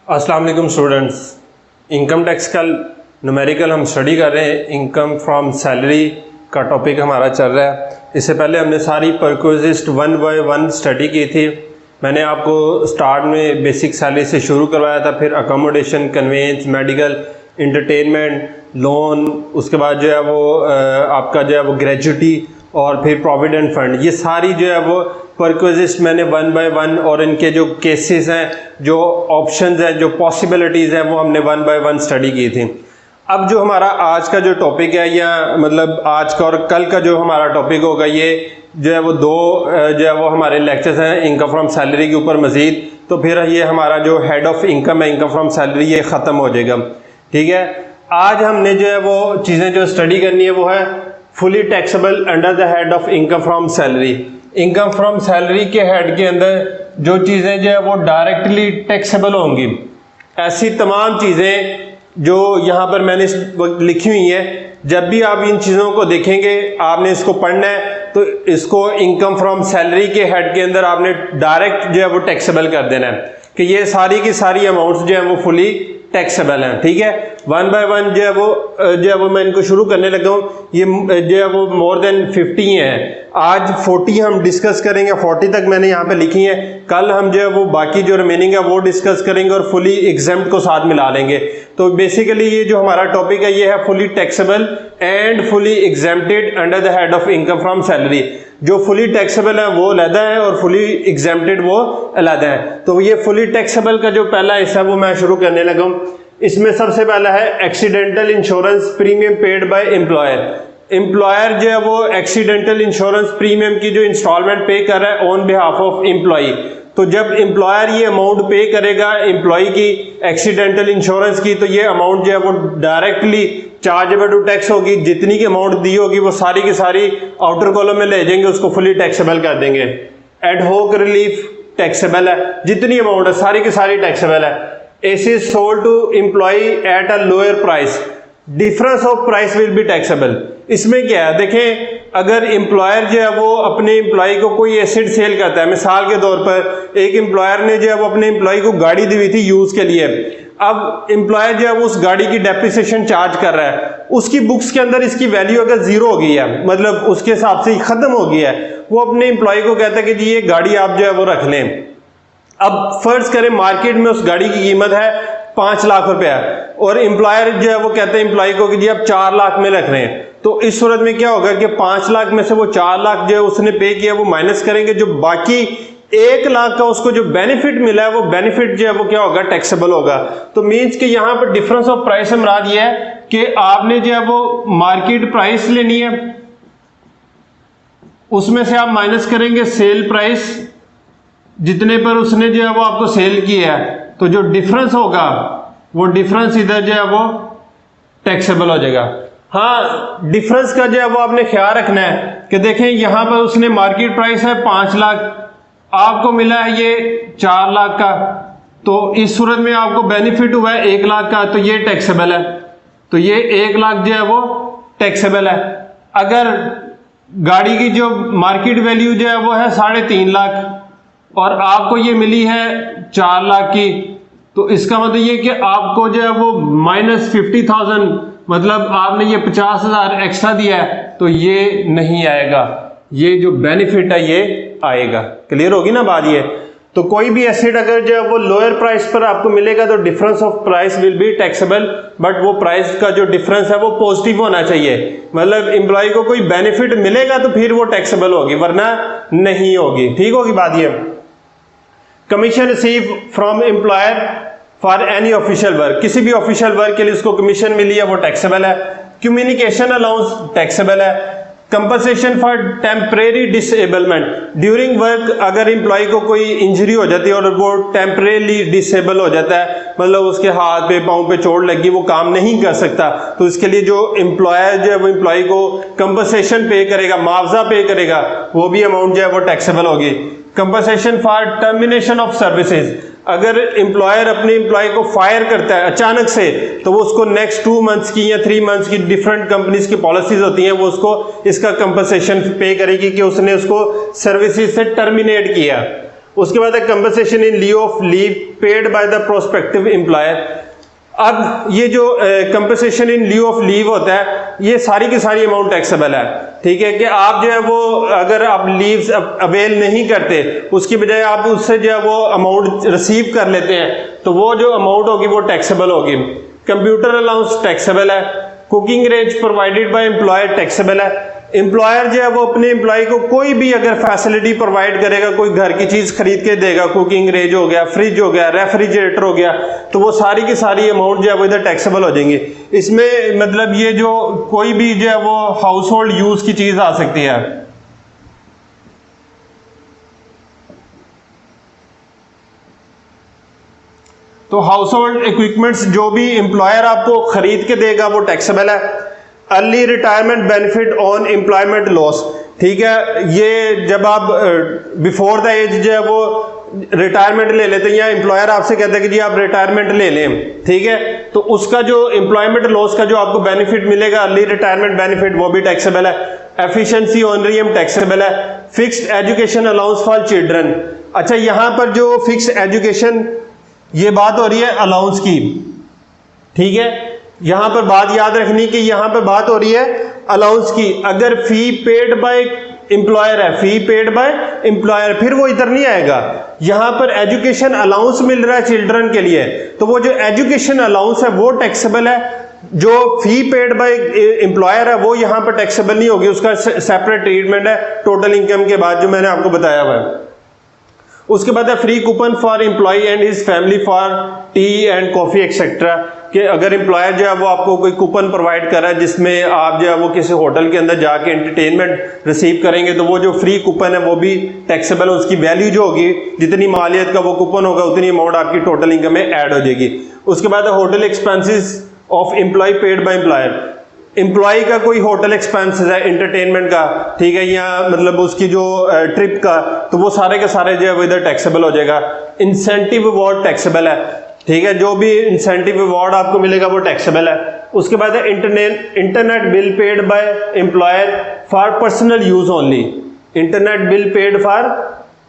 अस्सलाम वालेकुम students. Income tax का न्यूमेरिकल हम स्टडी कर रहे हैं। इनकम फ्रॉम सैलरी का टॉपिक हमारा चल रहा है। इससे पहले हमने सारी परक्विजिस्ट 1 बाय 1 स्टडी की थी। मैंने आपको स्टार्ट में बेसिक सैलरी से शुरू करवाया था, फिर accommodation, conveyance, medical, entertainment, loan, उसके बाद जो है वो आपका जो है वो ग्रेजुटी और फिर प्रोविडेंट फंड। ये सारी जो है वो परक्विजिस्ट मैंने 1 बाय 1 और इनके जो केसेस हैं, जो ऑप्शंस हैं, जो पॉसिबिलिटीज़ हैं, वो हमने 1 बाय 1 स्टडी की थी। अब जो हमारा आज का जो टॉपिक है, या मतलब आज का और कल का जो हमारा टॉपिक होगा, ये जो है वो दो जो है वो हमारे लेक्चर्स हैं इनकम फ्रॉम सैलरी के ऊपर मज़ीद। तो फिर ये हमारा जो हेड ऑफ इनकम है, इनकम फ्रॉम सैलरी, ये ख़त्म हो जाएगा। ठीक है, आज हमने जो है वो चीज़ें जो स्टडी करनी है वो है fully taxable under the head of income from salary. Income from salary के हेड के अंदर जो चीज़ें जो है वो डायरेक्टली टैक्सेबल होंगी, ऐसी तमाम चीज़ें जो यहाँ पर मैंने इस वक्त लिखी हुई है, जब भी आप इन चीज़ों को देखेंगे, आपने इसको पढ़ना है तो इसको इनकम फ्रॉम सैलरी के हेड के अंदर आपने डायरेक्ट जो है वो टैक्सेबल कर देना है कि ये सारी की सारी अमाउंट्स जो है वो फुली टैक्सेबल हैं। ठीक है, 1 बाय 1 जो है वो मैं इनको शुरू करने लगा हूँ। ये जो है वो मोर देन 50 हैं। आज 40 हम डिस्कस करेंगे, 40 तक मैंने यहाँ पे लिखी हैं। कल हम जो है वो बाकी जो रिमेनिंग है वो डिस्कस करेंगे और फुली एग्जेम्प्ट को साथ मिला लेंगे। तो बेसिकली ये जो हमारा टॉपिक है ये है fully taxable and fully exempted under the head of income from salary. जो फुली टैक्सेबल है वो अलग है और फुली एग्जेम्प्टेड वो अलग है। तो ये फुली टैक्सेबल का जो पहला हिस्सा है वो मैं शुरू करने लगा हूँ। इसमें सबसे पहला है accidental insurance premium paid by employer. Employer जो है वो एक्सीडेंटल इंश्योरेंस प्रीमियम की जो इंस्टॉलमेंट पे कर रहा है ऑन बिहाफ ऑफ एम्प्लॉय। तो जब एम्प्लॉयर ये अमाउंट पे करेगा एम्प्लॉय की एक्सीडेंटल इंश्योरेंस की, तो ये अमाउंट जो है वो डायरेक्टली चार्जेबल टू टैक्स होगी। जितनी की अमाउंट दी होगी वो सारी की सारी आउटर कॉलम में ले जाएंगे, उसको फुली टैक्सेबल कर देंगे। एडहोक रिलीफ टैक्सेबल है, जितनी अमाउंट है सारी की सारी टैक्सेबल है। It is sold to employee at a lower price. Difference of price will be taxable. इसमें क्या है, देखें, अगर एम्प्लॉयर जो है वो अपने एम्प्लॉय को कोई एसेट सेल करता है, मिसाल के तौर पर एक एम्प्लॉयर ने जो है वो अपने एम्प्लॉय को गाड़ी दी हुई थी यूज के लिए। अब एम्प्लॉयर जो है वो उस गाड़ी की डेप्रिसिएशन चार्ज कर रहा है, उसकी बुक्स के अंदर इसकी वैल्यू अगर जीरो हो गई है, मतलब उसके हिसाब से खत्म हो गई है, वो अपने एम्प्लॉय को कहता है कि जी ये गाड़ी आप जो है वो रख लें। अब फर्ज करें मार्केट में उस गाड़ी की कीमत है 5 लाख रुपया और एम्प्लॉयर जो है वो कहते हैं एम्प्लॉय को कि जी आप 4 लाख में रख रहे हैं। तो इस सूरत में क्या होगा कि 5 लाख में से वो 4 लाख जो है उसने पे किया वो माइनस करेंगे, जो बाकी 1 लाख का उसको जो बेनिफिट मिला है वो बेनिफिट जो है वो क्या होगा, टैक्सेबल होगा। तो मीन्स कि यहाँ पर डिफरेंस ऑफ प्राइस से मुराद ये है कि आपने जो है वो मार्केट प्राइस लेनी है, उसमें से आप माइनस करेंगे सेल प्राइस जितने पर उसने जो है वो आपको सेल किया है, तो जो डिफरेंस होगा वो डिफरेंस इधर जो है वो टैक्सेबल हो जाएगा। हाँ, डिफरेंस का जो है वो आपने ख्याल रखना है कि देखें यहां पर उसने मार्केट प्राइस है 5 लाख, आपको मिला है ये 4 लाख का, तो इस सूरत में आपको बेनिफिट हुआ है 1 लाख का, तो ये टैक्सेबल है। तो ये 1 लाख जो है वो टैक्सेबल है। अगर गाड़ी की जो मार्केट वैल्यू जो है वो है 3.5 लाख और आपको ये मिली है 4 लाख की, तो इसका मतलब ये कि आपको जो है वो माइनस 50,000, मतलब आपने ये 50,000 एक्स्ट्रा दिया है, तो ये नहीं आएगा, ये जो बेनिफिट है ये आएगा। क्लियर होगी ना बात ये? तो कोई भी एसेट अगर जो है वो लोअर प्राइस पर आपको मिलेगा तो difference of price will be taxable, but वो प्राइस का जो डिफरेंस है वो पॉजिटिव होना चाहिए, मतलब एम्प्लॉय को कोई बेनिफिट मिलेगा तो फिर वो टैक्सेबल होगी, वरना नहीं होगी। ठीक होगी बात ये? Commission receive from employer for any official work, किसी भी ऑफिशियल वर्क के लिए उसको कमीशन मिली है वो टैक्सेबल है। कम्युनिकेशन अलाउंस टैक्सेबल है। Compensation for temporary disablement during work, अगर एम्प्लॉय को कोई इंजरी हो जाती है और वो टेम्परेरी डिसेबल हो जाता है, मतलब उसके हाथ पे पाँव पे चोट लगी, वो काम नहीं कर सकता, तो इसके लिए जो एम्प्लॉयर जो है वो एम्प्लॉय को कंपनसेशन पे करेगा, मुआवजा पे करेगा, वो भी अमाउंट जो है वो टैक्सेबल होगी। Compensation for termination of services, अगर एम्प्लॉयर अपने एम्प्लॉय को फायर करता है अचानक से, तो वो उसको नेक्स्ट 2 मंथ्स की या 3 मंथ्स की डिफरेंट कंपनीज की पॉलिसीज होती हैं, वो उसको इसका कंपनसेशन पे करेगी कि उसने उसको सर्विसेज से टर्मिनेट किया। उसके बाद है compensation in लिeu of leave paid by the prospective employer. अब ये जो कंपनसेशन इन लिeu ऑफ लीव होता है, ये सारी की सारी अमाउंट टैक्सेबल है। ठीक है कि आप जो है वो अगर आप लीव्स अवेल नहीं करते, उसकी बजाय आप उससे जो है वो अमाउंट रिसीव कर लेते हैं, तो वो जो अमाउंट होगी वो टैक्सेबल होगी। कंप्यूटर अलाउंस टैक्सेबल है। Cooking range provided by employer taxable है। एम्प्लॉयर जो है वो अपने एम्प्लॉय को कोई भी अगर फैसिलिटी प्रोवाइड करेगा, कोई घर की चीज खरीद के देगा, कुकिंग रेंज हो गया, फ्रिज हो गया, रेफ्रिजरेटर हो गया, तो वो सारी की सारी अमाउंट जो है वो इधर टैक्सेबल हो जाएंगी। इसमें मतलब ये जो कोई भी जो है वो हाउस होल्ड यूज की चीज आ सकती है। तो हाउस होल्ड इक्विपमेंट्स जो भी एम्प्लॉयर आपको खरीद के देगा वो टैक्सेबल है। Early retirement benefit on employment loss, ठीक है, ये जब आप बिफोर द एज जो है वो रिटायरमेंट ले लेते हैं या एम्प्लॉयर आपसे कहता है कि जी आप रिटायरमेंट ले लें, ठीक है, तो उसका जो एम्प्लॉयमेंट लॉस का जो आपको बेनिफिट मिलेगा अर्ली रिटायरमेंट बेनिफिट, वो भी टैक्सेबल है। एफिशिएंसी ऑनरियम टैक्सेबल है। Fixed education allowance for children, अच्छा यहां पर जो फिक्स्ड एजुकेशन, ये बात हो रही है अलाउंस की, ठीक है, यहां पर बात याद रखनी कि यहां पर बात हो रही है अलाउंस की। अगर फी पेड बाय एम्प्लॉयर है, फी पेड बाय एम्प्लॉयर, फिर वो इधर नहीं आएगा। यहां पर एजुकेशन अलाउंस मिल रहा है चिल्ड्रन के लिए, तो वो जो एजुकेशन अलाउंस है वो टैक्सेबल है। जो फी पेड बाय एम्प्लॉयर है वो यहां पर टैक्सेबल नहीं होगी, उसका सेपरेट ट्रीटमेंट है टोटल इनकम के बाद, जो मैंने आपको बताया हुआ है। उसके बाद है free coupon for employ and his family for tea and coffee etcetera, कि अगर एम्प्लॉयर जो है वो आपको कोई कूपन प्रोवाइड कर रहा है जिसमें आप जो है वो किसी होटल के अंदर जाके एंटरटेनमेंट रिसीव करेंगे, तो वो जो फ्री कूपन है वो भी टैक्सेबल है। उसकी वैल्यू जो होगी, जितनी मालियत का वो कूपन होगा, उतनी अमाउंट आपकी टोटल इनकम में ऐड हो जाएगी। उसके बाद hotel expenses of employ paid by employer, employ का कोई होटल एक्सपेंस है इंटरटेनमेंट का, ठीक है, या मतलब उसकी जो ट्रिप का, तो वो सारे के सारे जो है वो इधर टैक्सेबल हो जाएगा। इंसेंटिव अवार्ड टैक्सेबल है, ठीक है, जो भी इंसेंटिव अवार्ड आपको मिलेगा वो टैक्सेबल है। उसके बाद है internet bill paid by employer for personal use only, internet bill paid for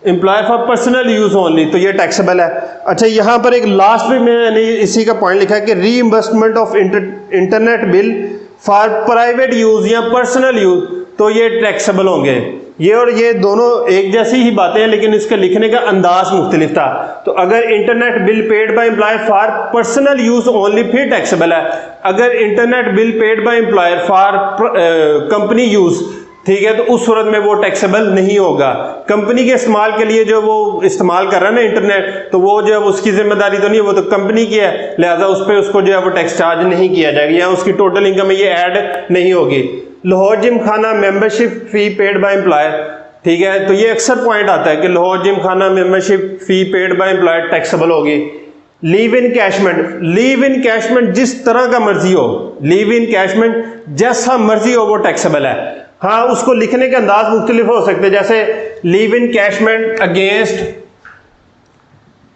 employer for personal use only, तो ये टैक्सेबल है। अच्छा यहाँ पर एक लास्ट में मैंने इसी का पॉइंट लिखा है कि reimbursement of internet bill for private use या पर्सनल यूज, तो ये टैक्सेबल होंगे। ये और ये दोनों एक जैसी ही बातें हैं, लेकिन इसके लिखने का अंदाज मुख्तलिफ था। तो अगर internet bill paid by employer for personal use only फिर टैक्सेबल है। अगर internet bill paid by employer for company use, ठीक है, तो उस सूरत में वो टैक्सेबल नहीं होगा। कंपनी के इस्तेमाल के लिए जो वो इस्तेमाल कर रहा है ना इंटरनेट, तो वो जो है उसकी जिम्मेदारी तो नहीं है, वो तो कंपनी की है, लिहाजा उस पर उसको जो है वो टैक्स चार्ज नहीं किया जाएगा या उसकी टोटल इनकम में ये ऐड नहीं होगी। लाहौर जिम खाना membership fee paid by employer, ठीक है, तो ये अक्सर पॉइंट आता है कि लाहौर जिम खाना membership fee paid by employer taxable होगी। लीव इन कैशमेंट, लीव इन कैशमेंट जिस तरह का मर्जी हो, लीव इन कैशमेंट जैसा मर्जी हो वो टैक्सेबल है। हाँ, उसको लिखने के अंदाज मुख्तलिफ हो सकते हैं, जैसे लीव इन कैशमेंट अगेंस्ट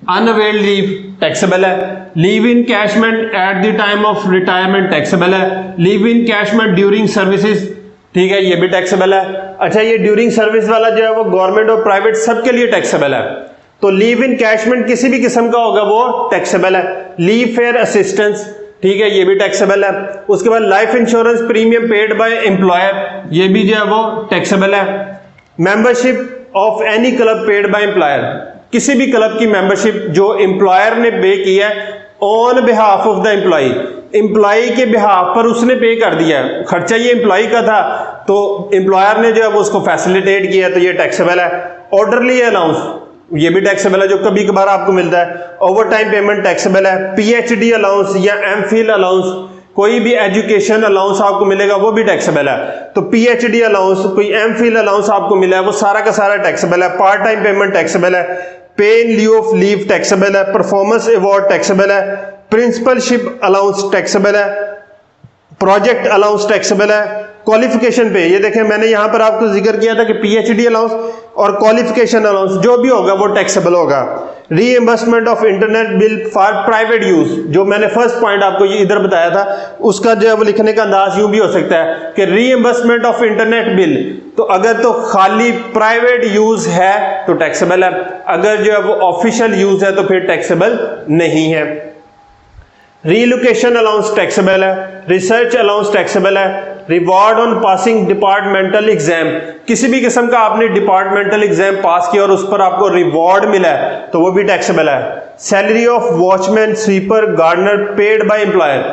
अनअवेल्ड लीव टैक्सेबल है, leave in कैशमेंट at the time of retirement taxable है, लीव इन कैशमेंट ड्यूरिंग सर्विसेज, ठीक है, ये भी टैक्सेबल है। अच्छा, ये ड्यूरिंग सर्विस वाला जो है वो गवर्नमेंट और प्राइवेट सबके लिए टैक्सेबल है। तो लीव इन कैशमेंट किसी भी किस्म का होगा वो टैक्सेबल है। लीव फेयर असिस्टेंस, ठीक है, ये भी टैक्सेबल है। उसके बाद life insurance premium paid by employer, ये भी जो है वो टैक्सेबल है। Membership of any club paid by employer, किसी भी क्लब की मेंबरशिप जो एम्प्लॉयर ने पे की है on behalf of the employ, employ के बिहाफ पर उसने पे कर दिया है, खर्चा ये एम्प्लॉय का था, तो एम्प्लॉयर ने जो है वो उसको फैसिलिटेट किया, तो ये टैक्सेबल है। ऑर्डरली अलाउंस, ये भी टैक्सेबल है, जो कभी कभार आपको मिलता है। ओवर टाइम पेमेंट टैक्सेबल है। पीएचडी अलाउंस या एमफिल अलाउंस, कोई भी एजुकेशन अलाउंस आपको मिलेगा वो भी टैक्सेबल है। तो पीएचडी अलाउंस, कोई एमफिल अलाउंस आपको मिला है वो सारा का सारा टैक्सेबल है। पार्ट टाइम पेमेंट टैक्सेबल है। पे इन ल्यू ऑफ लीव टैक्सेबल है। परफॉर्मेंस अवार्ड टैक्सेबल है। प्रिंसिपलशिप अलाउंस टैक्सेबल है। प्रोजेक्ट अलाउंस टैक्सेबल है। क्वालिफिकेशन पे ये देखें, मैंने यहां पर आपको जिक्र किया था कि पीएचडी अलाउंस और क्वालिफिकेशन अलाउंस जो भी होगा वो टैक्सेबल होगा। Reimbursement of internet bill for private use, जो मैंने फर्स्ट पॉइंट आपको ये इधर बताया था, उसका जो है वो लिखने का अंदाज यूं भी हो सकता है कि रीएम्बर्समेंट ऑफ इंटरनेट बिल, तो अगर तो खाली प्राइवेट यूज है तो टैक्सेबल है, अगर जो है वो ऑफिशियल यूज है तो फिर टैक्सेबल नहीं है। रीलोकेशन अलाउंस टैक्सेबल है, रिसर्च अलाउंस टैक्सेबल है, reward on passing departmental exam, किसी भी किस्म का आपने डिपार्टमेंटल एग्जाम पास किया और उस पर आपको रिवॉर्ड मिला है तो वो भी टैक्सेबल है। Salary of watchman, sweeper, gardener paid by employer,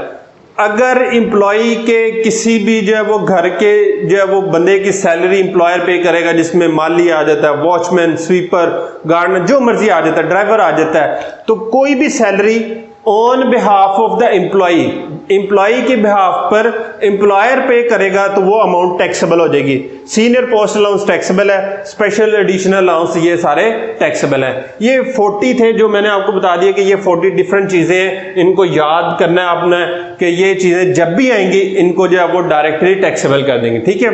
अगर एम्प्लॉई के किसी भी जो है वो घर के जो है वो बंदे की सैलरी एम्प्लॉयर पे करेगा, जिसमें माली आ जाता है, वॉचमैन, स्वीपर, गार्डनर, जो मर्जी आ जाता है, ड्राइवर आ जाता है, तो कोई भी salary on behalf of the employee, employee के बिहाफ पर एम्प्लॉयर पे करेगा तो वो अमाउंट टैक्सेबल हो जाएगी। सीनियर पोस्ट अलाउंस टैक्सेबल है, स्पेशल एडिशनल अलाउंस ये सारे टैक्सेबल हैं। ये 40 थे जो मैंने आपको बता दिया कि ये 40 डिफरेंट चीजें हैं, इनको याद करना है आपने कि ये चीजें जब भी आएंगी इनको जो है वो डायरेक्टली टैक्सेबल कर देंगे, ठीक है।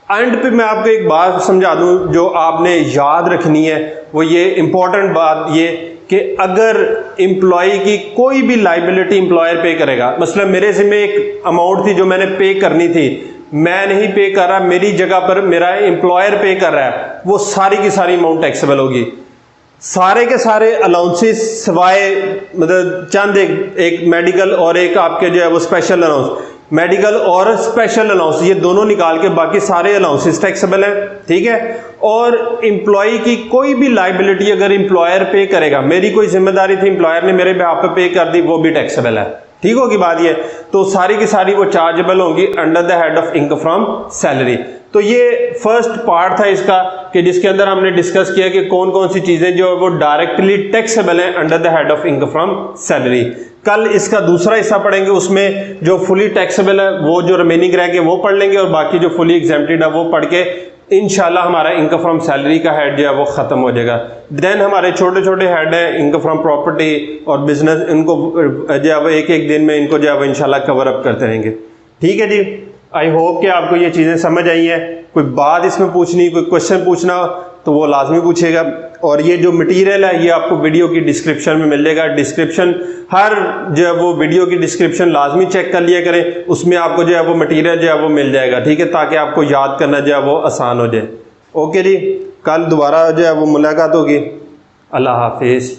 एंड पे मैं आपको एक बात समझा दूं जो आपने याद रखनी है, वो ये इंपॉर्टेंट बात ये कि अगर एम्प्लॉय की कोई भी लाइबिलिटी एम्प्लॉयर पे करेगा, मतलब मेरे ज़िम्मे एक अमाउंट थी जो मैंने पे करनी थी, मैं नहीं पे कर रहा, मेरी जगह पर मेरा एम्प्लॉयर पे कर रहा है, वो सारी की सारी अमाउंट टैक्सेबल होगी। सारे के सारे अलाउंसेस सिवाय मतलब चंद एक मेडिकल और एक आपके जो है वो स्पेशल अलाउंस, मेडिकल और स्पेशल अलाउंस ये दोनों निकाल के बाकी सारे अलाउंसेस टैक्सेबल हैं, ठीक है। और एम्प्लॉय की कोई भी लाइबिलिटी अगर एम्प्लॉयर पे करेगा, मेरी कोई जिम्मेदारी थी, एम्प्लॉयर ने मेरे बिहाफ पे कर दी, वो भी टैक्सेबल है, ठीक होगी बात ये। तो सारी की सारी वो चार्जेबल होंगी under the head of income from salary. तो ये फर्स्ट पार्ट था इसका कि जिसके अंदर हमने डिस्कस किया कि कौन कौन सी चीजें जो है वो डायरेक्टली टैक्सेबल हैं under the head of income from salary. कल इसका दूसरा हिस्सा पढ़ेंगे, उसमें जो फुली टैक्सेबल है वो जो रिमेनिंग रह गए वो पढ़ लेंगे और बाकी जो फुली एग्जेम्प्टेड है वो पढ़ के इंशाल्लाह हमारा इनकम फ्रॉम सैलरी का हेड जो है वो खत्म हो जाएगा। देन हमारे छोटे छोटे हेड हैं इनकम फ्रॉम प्रॉपर्टी और बिजनेस, इनको जो है वो एक एक दिन में इनको जो है वो इंशाल्लाह कवर अप करते रहेंगे, ठीक है जी। आई होप कि आपको ये चीज़ें समझ आई हैं। कोई बात इसमें पूछनी, कोई क्वेश्चन पूछना तो वो लाजमी पूछेगा। और ये जो मटेरियल है ये आपको वीडियो की डिस्क्रिप्शन में मिल जाएगा। डिस्क्रिप्शन हर जो है वो वीडियो की डिस्क्रिप्शन लाजमी चेक कर लिया करें, उसमें आपको जो है वो मटेरियल जो है वो मिल जाएगा, ठीक है, ताकि आपको याद करना जो है वो आसान हो जाए। ओके जी, कल दोबारा जो है वो मुलाकात होगी। अल्लाह हाफिज़।